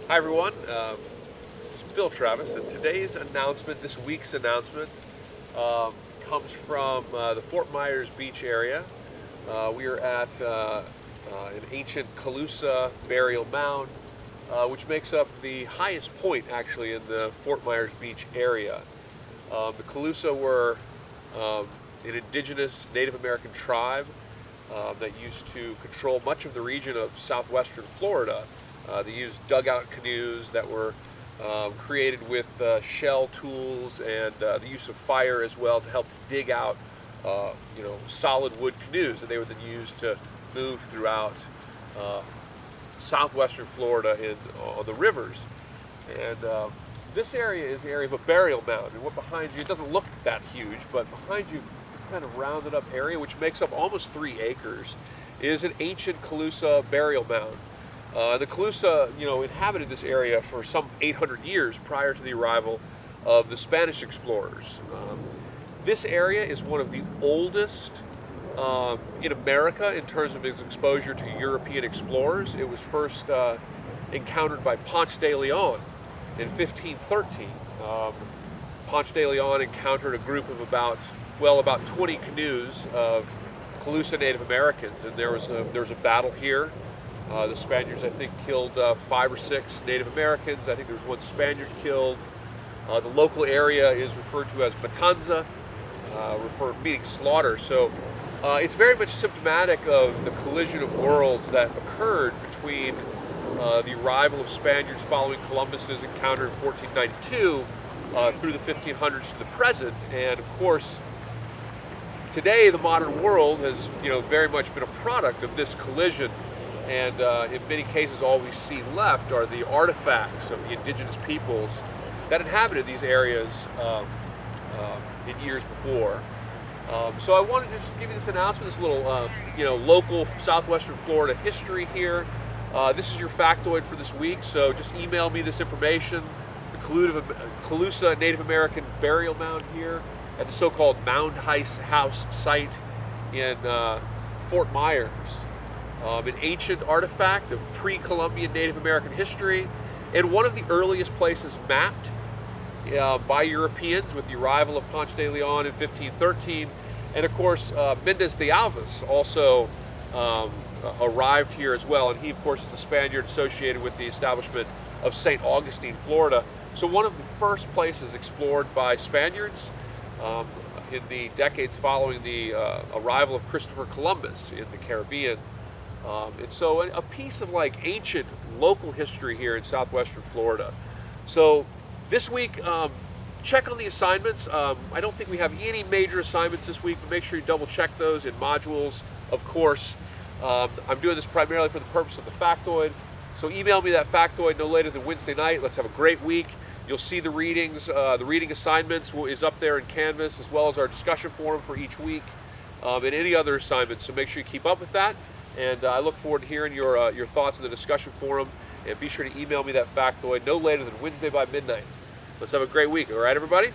Hi everyone, this is Phil Travis, and today's announcement, this week's announcement, comes from the Fort Myers beach area. We are at an ancient Calusa burial mound, which makes up the highest point actually in the Fort Myers beach area. The Calusa were an indigenous Native American tribe that used to control much of the region of southwestern Florida. They used dugout canoes that were created with shell tools and the use of fire as well to help dig out, solid wood canoes that they would then use to move throughout southwestern Florida on the rivers. And this area is the area of a burial mound. And what behind you, it doesn't look that huge, but behind you, this kind of rounded up area, which makes up almost 3 acres, is an ancient Calusa burial mound. The Calusa, inhabited this area for some 800 years prior to the arrival of the Spanish explorers. This area is one of the oldest in America in terms of its exposure to European explorers. It was first encountered by Ponce de Leon in 1513. Ponce de Leon encountered a group of about 20 canoes of Calusa Native Americans, and there was a battle here. The Spaniards, I think, killed 5 or 6 Native Americans. I think there was 1 Spaniard killed. The local area is referred to as Matanza, meaning slaughter. So it's very much symptomatic of the collision of worlds that occurred between the arrival of Spaniards following Columbus's encounter in 1492 through the 1500s to the present. And of course, today the modern world has very much been a product of this collision. And in many cases, all we see left are the artifacts of the indigenous peoples that inhabited these areas in years before. So I wanted to just give you this announcement, this little, local southwestern Florida history here. This is your factoid for this week, so just email me this information. The Calusa Native American burial mound here at the so-called Mound House site in Fort Myers. An ancient artifact of pre-Columbian Native American history, and one of the earliest places mapped by Europeans with the arrival of Ponce de Leon in 1513. And of course, Mendez de Alvis also arrived here as well, and he, of course, is the Spaniard associated with the establishment of St. Augustine, Florida. So one of the first places explored by Spaniards in the decades following the arrival of Christopher Columbus in the Caribbean. And so a piece of ancient local history here in southwestern Florida. So this week, check on the assignments. I don't think we have any major assignments this week, but make sure you double check those in modules, of course. I'm doing this primarily for the purpose of the factoid. So email me that factoid no later than Wednesday night. Let's have a great week. You'll see the readings, the reading assignments is up there in Canvas, as well as our discussion forum for each week, and any other assignments. So make sure you keep up with that. And I look forward to hearing your thoughts in the discussion forum. And be sure to email me that factoid no later than Wednesday by midnight. Let's have a great week. All right, everybody?